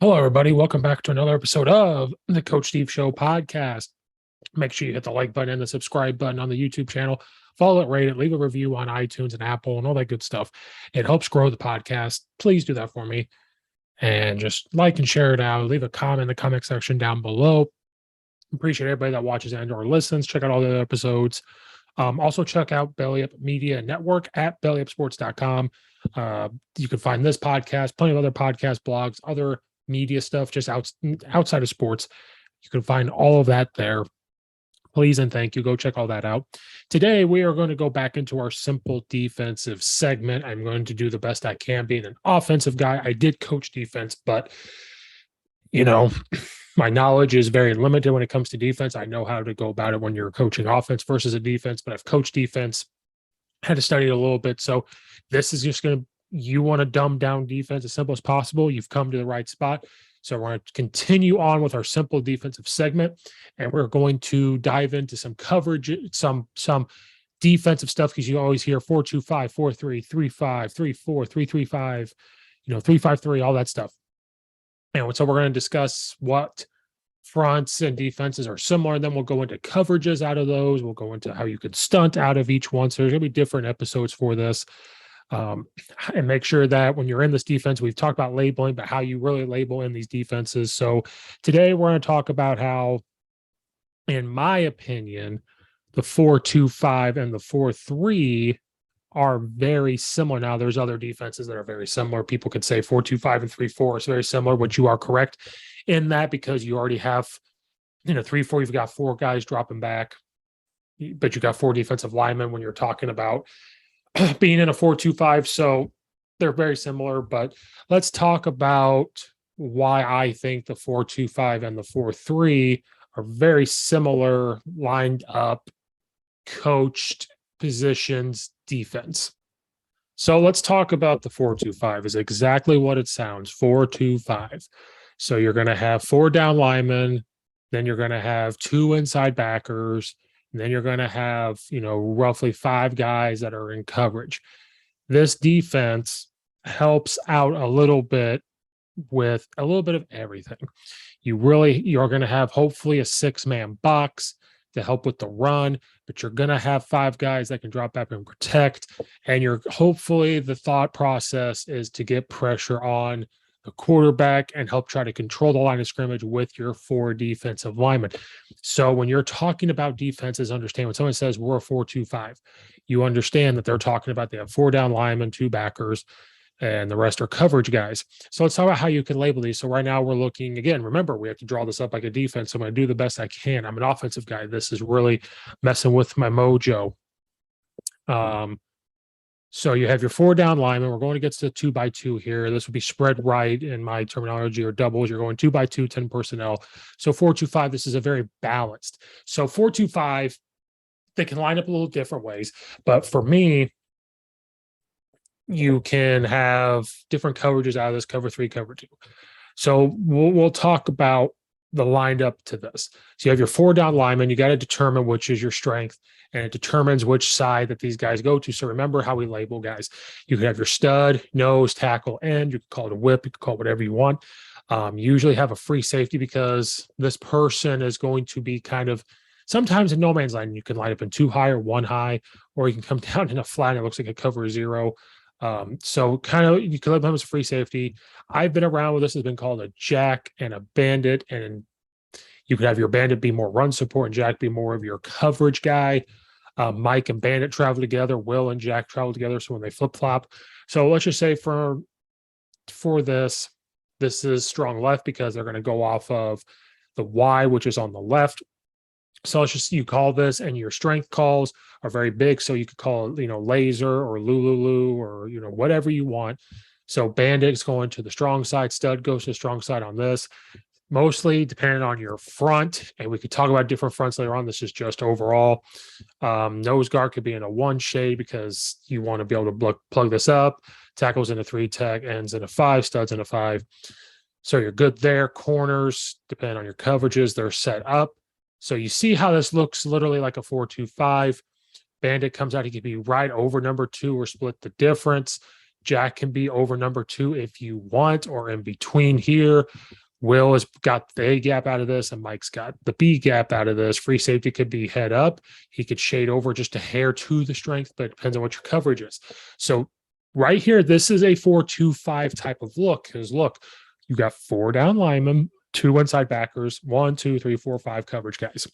Hello, everybody. Welcome back to another episode of the Coach Steve Show podcast. Make sure you hit the like button and the subscribe button on the YouTube channel. Follow it, rate it, leave a review on iTunes and Apple and all that good stuff. It helps grow the podcast. Please do that for me. And just like and share it out. Leave a comment in the comment section down below. Appreciate everybody that watches and or listens. Check out all the other episodes. Also, check out Belly Up Media Network at bellyupsports.com. You can find this podcast, plenty of other podcast blogs, other media stuff just outside of sports. You can find all of that there. Please and thank you. Go check all that out. Today, we are going to go back into our simple defensive segment. I'm going to do the best I can being an offensive guy. I did coach defense, but my knowledge is very limited when it comes to defense. I know how to go about it when you're coaching offense versus a defense, but I've coached defense, had to study it a little bit. So this is just you want to dumb down defense as simple as possible. You've come to the right spot. So we're going to continue on with our simple defensive segment, and we're going to dive into some coverage, some defensive stuff, because you always hear 4-2-5, 4-3, 3-5, 3-4, 3-3-5, 3-5-3, all that stuff. And so we're going to discuss what fronts and defenses are similar. And then we'll go into coverages out of those. We'll go into how you could stunt out of each one. So there's going to be different episodes for this. And make sure that when you're in this defense, we've talked about labeling, but how you really label in these defenses. So today we're going to talk about how, in my opinion, the 4-2-5 and the 4-3 are very similar. Now, there's other defenses that are very similar. People could say 4-2-5 and 3-4 is very similar, which you are correct in that, because you already have, 3-4, you've got four guys dropping back, but you got four defensive linemen when you're talking about being in a 4-2-5. So they're very similar, but let's talk about why I think the 4-2-5 and the 4-3 are very similar, lined up, coached positions defense. So let's talk about the 4-2-5 is exactly what it sounds, 4-2-5. So you're going to have four down linemen, then you're going to have two inside backers, and then you're going to have, roughly five guys that are in coverage. This defense helps out a little bit with a little bit of everything. You're going to have hopefully a six-man box to help with the run, but you're going to have five guys that can drop back and protect. And hopefully the thought process is to get pressure on the quarterback and help try to control the line of scrimmage with your four defensive linemen. So when you're talking about defenses, understand when someone says we're a 4-2-5, you understand that they're talking about they have four down linemen, two backers, and the rest are coverage guys. So let's talk about how you can label these. So right now we're looking, again, remember, we have to draw this up like a defense. So I'm going to do the best I can. I'm an offensive guy. This is really messing with my mojo. So you have your four down linemen. We're going against the 2x2 here. This would be spread right in my terminology, or doubles. You're going 2x2, 10 personnel. So 4-2-5, this is a very balanced. So 4-2-5, they can line up a little different ways. But for me, you can have different coverages out of this, cover 3, cover 2. So we'll talk about the lined up to this. So you have your four down linemen. You got to determine which is your strength, and it determines which side that these guys go to. So remember how we label guys. You could have your stud, nose, tackle, end. You could call it a whip. You could call it whatever you want. You usually have a free safety, because this person is going to be kind of sometimes in no man's land. You can line up in two high or one high, or you can come down in a flat and it looks like a cover 0. So kind of you can let them as a free safety. I've been around with this. Has been called a jack and a bandit, and you could have your bandit be more run support and jack be more of your coverage guy. Mike and bandit travel together. Will and jack travel together. So when they flip flop, so let's just say for this is strong left, because they're going to go off of the Y, which is on the left. So let's just, you call this, and your strength calls are very big. So you could call it, laser or Lulu, or, whatever you want. So bandit's going to the strong side, stud goes to the strong side on this, mostly depending on your front. And we could talk about different fronts later on. This is just overall. Nose guard could be in a 1 shade, because you want to be able to plug this up. Tackles in a 3, tech ends in a 5, studs in a 5. So you're good there. Corners, depending on your coverages, they're set up. So you see how this looks literally like a 4-2-5. Bandit comes out, he could be right over number 2 or split the difference. Jack can be over number 2 if you want, or in between here. Will has got the A gap out of this, and Mike's got the B gap out of this. Free safety could be head up. He could shade over just a hair to the strength, but it depends on what your coverage is. So right here, this is a 4-2-5 type of look, because look, you got 4 down linemen, 2 inside backers, 1, 2, 3, 4, 5 coverage guys.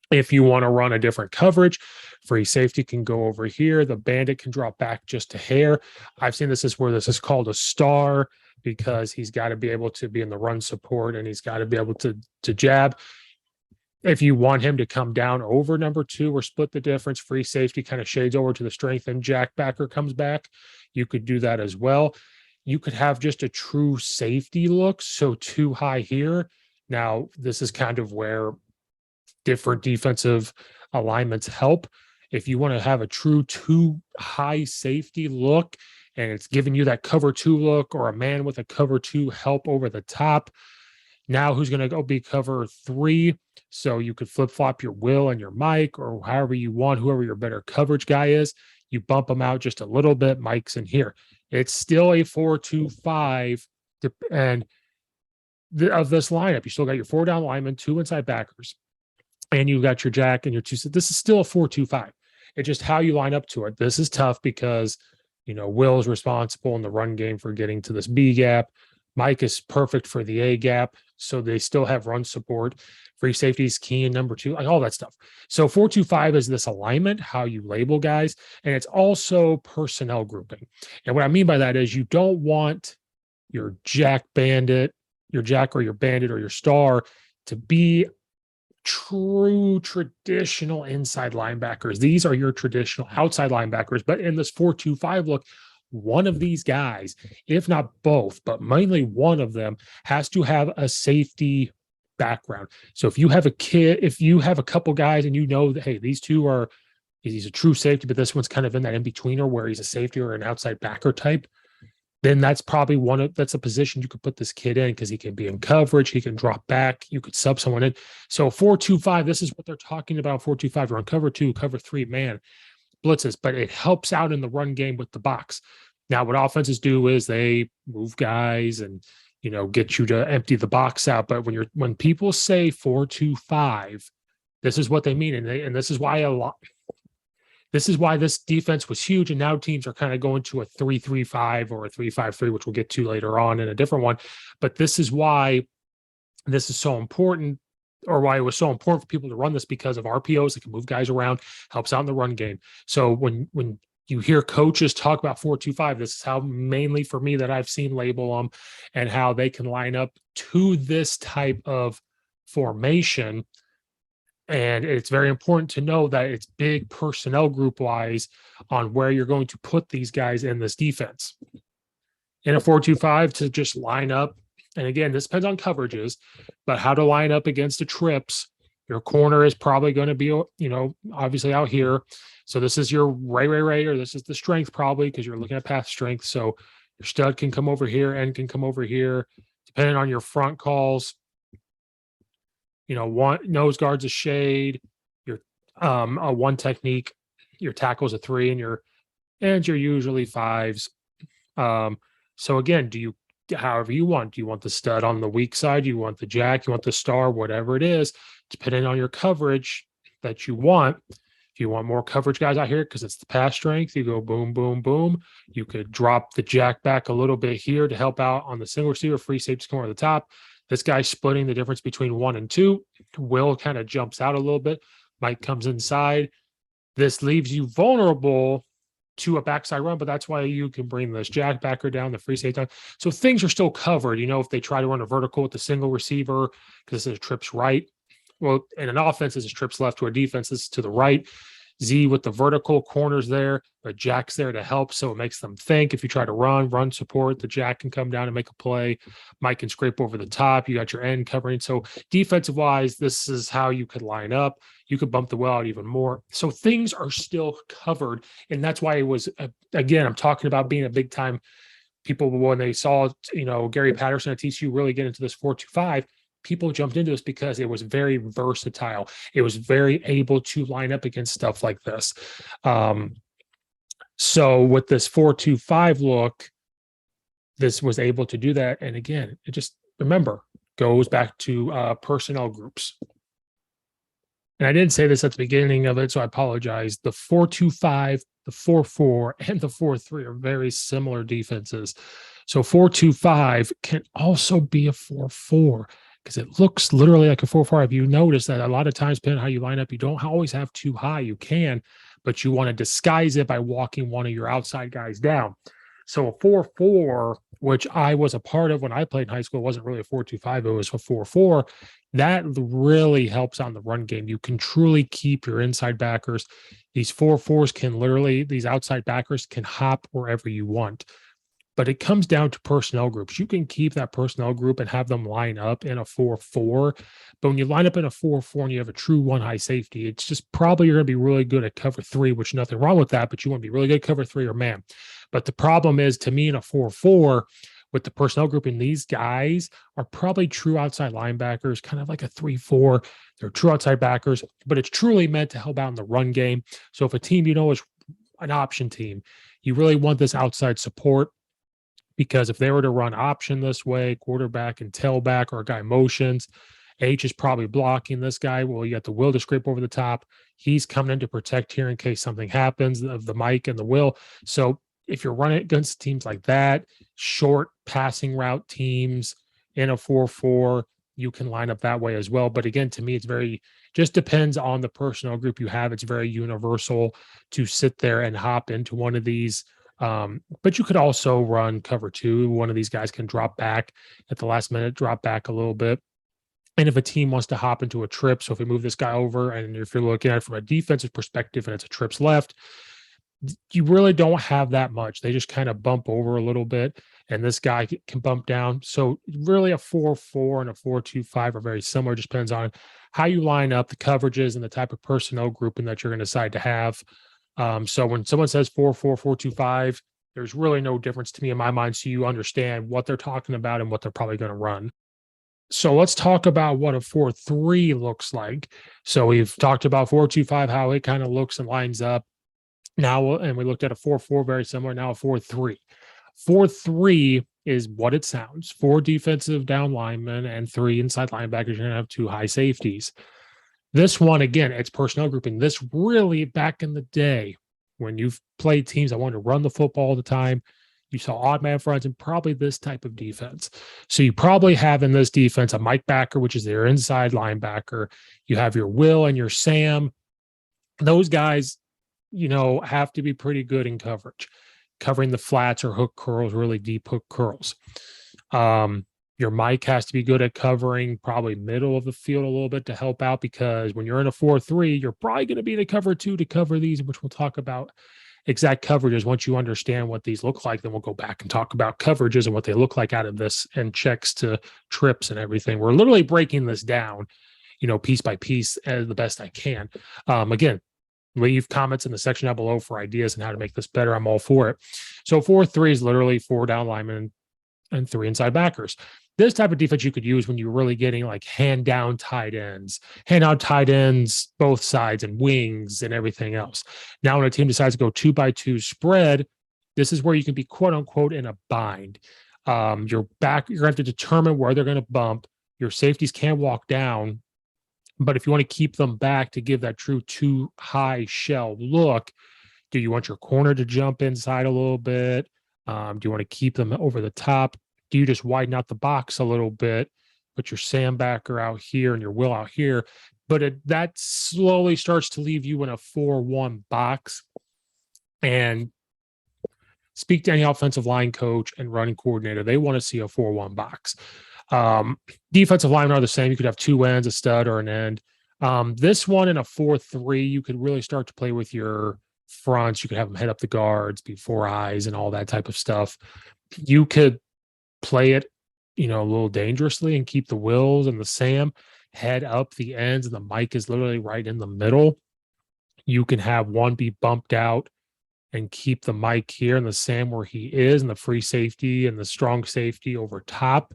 If you want to run a different coverage, free safety can go over here. The bandit can drop back just a hair. I've seen this is where this is called a star, because he's got to be able to be in the run support and he's got to be able to jab. If you want him to come down over number 2 or split the difference, free safety kind of shades over to the strength and Jack backer comes back. You could do that as well. You could have just a true safety look, so 2 high here. Now, this is kind of where different defensive alignments help. If you want to have a true 2 high safety look, and it's giving you that cover 2 look, or a man with a cover 2 help over the top. Now who's going to go be cover 3? So you could flip flop your Will and your Mike, or however you want, whoever your better coverage guy is. You bump them out just a little bit. Mike's in here. It's still a 4-2-5. And of this lineup, you still got your 4 down linemen, 2 inside backers, and you got your Jack and your 2. This is still a 4-2-5. It's just how you line up to it. This is tough because, you know, Will's responsible in the run game for getting to this B gap. Mike is perfect for the A gap, so they still have run support. Free safety is key in number 2, like all that stuff. So 4-2-5 is this alignment, how you label guys, and it's also personnel grouping. And what I mean by that is you don't want your Jack bandit, your Jack or your bandit or your star to be true traditional inside linebackers. These are your traditional outside linebackers, but in this 4-2-5 look, one of these guys, if not both, but mainly one of them, has to have a safety background. So if you have a couple guys and you know that, hey, he's a true safety, but this one's kind of in that in-betweener where he's a safety or an outside backer type, then that's probably that's a position you could put this kid in, because he can be in coverage, he can drop back, you could sub someone in. So 4-2-5, this is what they're talking about. 4-2-5, run cover 2, cover 3 man blitzes, but it helps out in the run game with the box. Now, what offenses do is they move guys and, you know, get you to empty the box out. But when people say 4-2-5, this is what they mean, and this is why This is why this defense was huge, and now teams are kind of going to a 3-3-5 or a 3-5-3, which we'll get to later on in a different one. But this is why this is so important, or why it was so important for people to run this, because of RPOs that can move guys around, helps out in the run game. So when you hear coaches talk about 4-2-5, this is how mainly for me that I've seen label them, and how they can line up to this type of formation. And it's very important to know that it's big personnel group wise on where you're going to put these guys in this defense. In a 4-2-5, to just line up, and again, this depends on coverages, but how to line up against the trips. Your corner is probably going to be, you know, obviously out here. So this is your right, or this is the strength probably, because you're looking at path strength. So your stud can come over here and can come over here, depending on your front calls. You know, one nose guard's a shade, your a 1 technique, your tackle's a 3, and you're usually 5s. So again, however you want. Do you want the stud on the weak side? Do you want the Jack? You want the star? Whatever it is, depending on your coverage that you want. If you want more coverage guys out here, because it's the pass strength, you go boom, boom, boom. You could drop the Jack back a little bit here to help out on the single receiver. Free safety come over the top. This guy's splitting the difference between 1 and 2. Will kind of jumps out a little bit. Mike comes inside. This leaves you vulnerable to a backside run, but that's why you can bring this Jack backer down, the free safety down. So things are still covered. You know, if they try to run a vertical with the single receiver, because this is trips right. Well, in an offense, this is trips left, to our defense is to the right. Z with the vertical corners there, but Jack's there to help, so it makes them think. If you try to run support, the Jack can come down and make a play. Mike can scrape over the top. You got your end covering. So defensive-wise, this is how you could line up. You could bump the well out even more. So things are still covered, and that's why it was, again, I'm talking about being a big-time people when they saw, you know, Gary Patterson at TCU really get into this 4-2-5. People jumped into this because it was very versatile. It was very able to line up against stuff like this. So with this 4-2-5 look, this was able to do that. And again, it just, remember, goes back to personnel groups. And I didn't say this at the beginning of it, so I apologize. The 4-2-5, the 4-4, and the 4-3 are very similar defenses. So 4-2-5 can also be a 4-4 because it looks literally like a 4-4. If you notice that a lot of times, depending on how you line up, you don't always have too high. You can, but you want to disguise it by walking one of your outside guys down. So a 4-4, which I was a part of when I played in high school, wasn't really a 4-2-5, it was a 4-4. That really helps on the run game. You can truly keep your inside backers. These 4-4s can literally, these outside backers can hop wherever you want. But it comes down to personnel groups. You can keep that personnel group and have them line up in a 4-4. But when you line up in a 4-4 and you have a true one high safety, it's just probably you're going to be really good at cover 3, which nothing wrong with that, but you want to be really good at cover 3 or man. But the problem is, to me, in a 4-4, with the personnel group, and these guys are probably true outside linebackers, kind of like a 3-4. They're true outside backers, but it's truly meant to help out in the run game. So if a team, is an option team, you really want this outside support, because if they were to run option this way, quarterback and tailback, or a guy motions, H is probably blocking this guy. Well, you got the Will to scrape over the top. He's coming in to protect here in case something happens, of the Mike and the Will. So if you're running against teams like that, short passing route teams in a 4-4, you can line up that way as well. But again, to me, it's just depends on the personnel group you have. It's very universal to sit there and hop into one of these. But you could also run cover 2. One of these guys can drop back at the last minute, drop back a little bit. And if a team wants to hop into a trip, so if we move this guy over, and if you're looking at it from a defensive perspective and it's a trips left, you really don't have that much. They just kind of bump over a little bit, and this guy can bump down. So really a 4-4 and a 4-2-5 are very similar. Just depends on how you line up the coverages and the type of personnel grouping that you're going to decide to have. So when someone says 4-4, 4-2-5, there's really no difference to me in my mind. So you understand what they're talking about and what they're probably going to run. So let's talk about what a 4-3 looks like. So we've talked about 4-2-5, how it kind of looks and lines up. Now, and we looked at a 4-4, very similar. Now a 4-3. 4-3 is what it sounds: 4 defensive down linemen and 3 inside linebackers. You're going to have 2 high safeties. This one, again, it's personnel grouping. This really, back in the day, when you've played teams that wanted to run the football all the time, you saw odd man fronts and probably this type of defense. So you probably have in this defense a Mike backer, which is their inside linebacker. You have your Will and your Sam. Those guys, have to be pretty good in coverage, covering the flats or hook curls, really deep hook curls. Your Mike has to be good at covering probably middle of the field a little bit to help out, because when you're in a 4-3, you're probably going to be in a cover 2 to cover these, which we'll talk about exact coverages. Once you understand what these look like, then we'll go back and talk about coverages and what they look like out of this, and checks to trips and everything. We're literally breaking this down, piece by piece as the best I can. Again, leave comments in the section down below for ideas on how to make this better. I'm all for it. So 4-3 is literally 4 down linemen and 3 inside backers. This type of defense you could use when you're really getting like hand down tight ends, both sides, and wings and everything else. Now, when a team decides to go 2x2 spread, this is where you can be quote unquote in a bind. You're going to have to determine where they're going to bump. Your safeties can walk down, but if you want to keep them back to give that true 2 high shell look, do you want your corner to jump inside a little bit? Do you want to keep them over the top? Do you just widen out the box a little bit, put your Sam backer out here and your Will out here? But that slowly starts to leave you in a 4-1 box. And speak to any offensive line coach and running coordinator, they want to see a 4-1 box. Defensive linemen are the same. You could have 2 ends, a stud or an end. This one in a 4-3, you could really start to play with your fronts. You could have them head up the guards, be 4 eyes, and all that type of stuff. You could play it, a little dangerously and keep the Wills and the Sam head up the ends, and the Mike is literally right in the middle. You can have one be bumped out and keep the Mike here and the Sam where he is, and the free safety and the strong safety over top.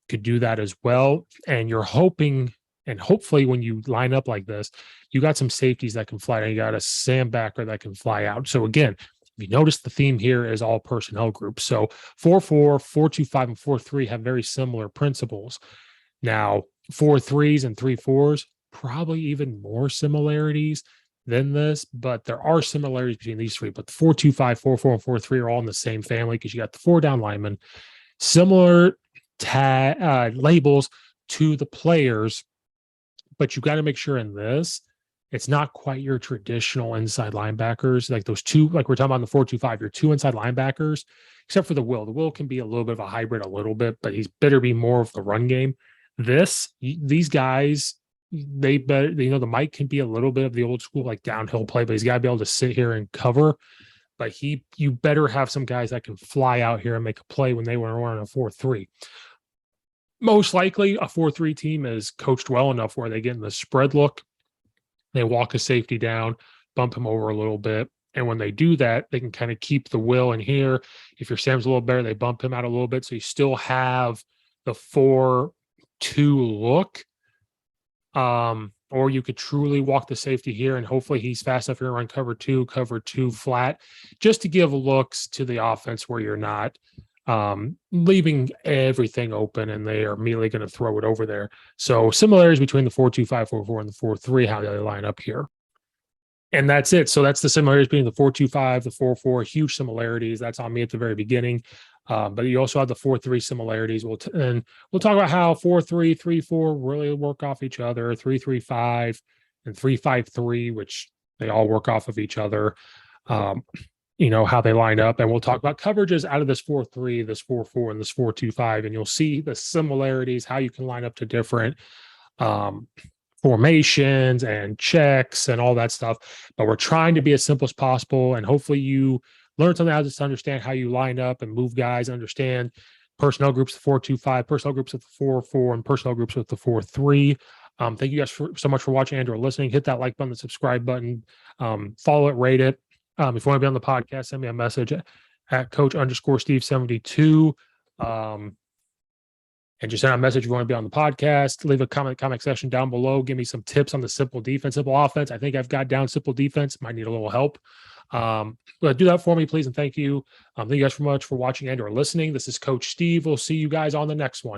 Could do that as well. And you're hoping, and hopefully when you line up like this, you got some safeties that can fly, and you got a Sam backer that can fly out. So again, If you notice, the theme here is all personnel groups. So 4-4, 4-2-5, and 4-3 have very similar principles. Now, 4-3s and 3-4s, probably even more similarities than this, but there are similarities between these three. But the 4-2-5, 4-4, and 4-3 are all in the same family because you got the 4 down linemen, similar labels to the players, but you got to make sure in this, it's not quite your traditional inside linebackers, like those two, like we're talking about in the 4-2-5, your 2 inside linebackers, except for the Will. The Will can be a little bit of a hybrid, a little bit, but he's better be more of the run game. These guys, they better, the Mike can be a little bit of the old school, like downhill play, but he's got to be able to sit here and cover. But you better have some guys that can fly out here and make a play when they want to run a 4-3. Most likely a 4-3 team is coached well enough where they get in the spread look. They walk a safety down, bump him over a little bit. And when they do that, they can kind of keep the Will in here. If your Sam's a little better, they bump him out a little bit. So you still have the 4-2 look. Or you could truly walk the safety here and hopefully he's fast enough here to run cover two flat, just to give looks to the offense where you're not leaving everything open and they are immediately going to throw it over there. So similarities between the 4-2-5, 4-4 and the 4-3, how they line up here. And that's it. So that's the similarities between the 4-2-5, the 4-4, huge similarities. That's on me at the very beginning. But you also have the 4-3 similarities. And we'll talk about how 4-3, 3-4 really work off each other, 3-3-5 and 3-5-3, which they all work off of each other. How they line up. And we'll talk about coverages out of this 4-3, this 4-4, and this 4-2-5. And you'll see the similarities, how you can line up to different formations and checks and all that stuff. But we're trying to be as simple as possible. And hopefully you learn something out of this to understand how you line up and move guys, understand personnel groups, the 4-2-5, personnel groups with the 4-4, and personnel groups with the 4-3. Thank you guys so much for watching and or listening. Hit that like button, the subscribe button, follow it, rate it. If you want to be on the podcast, send me a message at coach_Steve72. And just send out a message if you want to be on the podcast. Leave a comment section down below. Give me some tips on the simple defense, simple offense. I think I've got down simple defense. Might need a little help. But do that for me, please. And thank you. Thank you guys so much for watching and or listening. This is Coach Steve. We'll see you guys on the next one.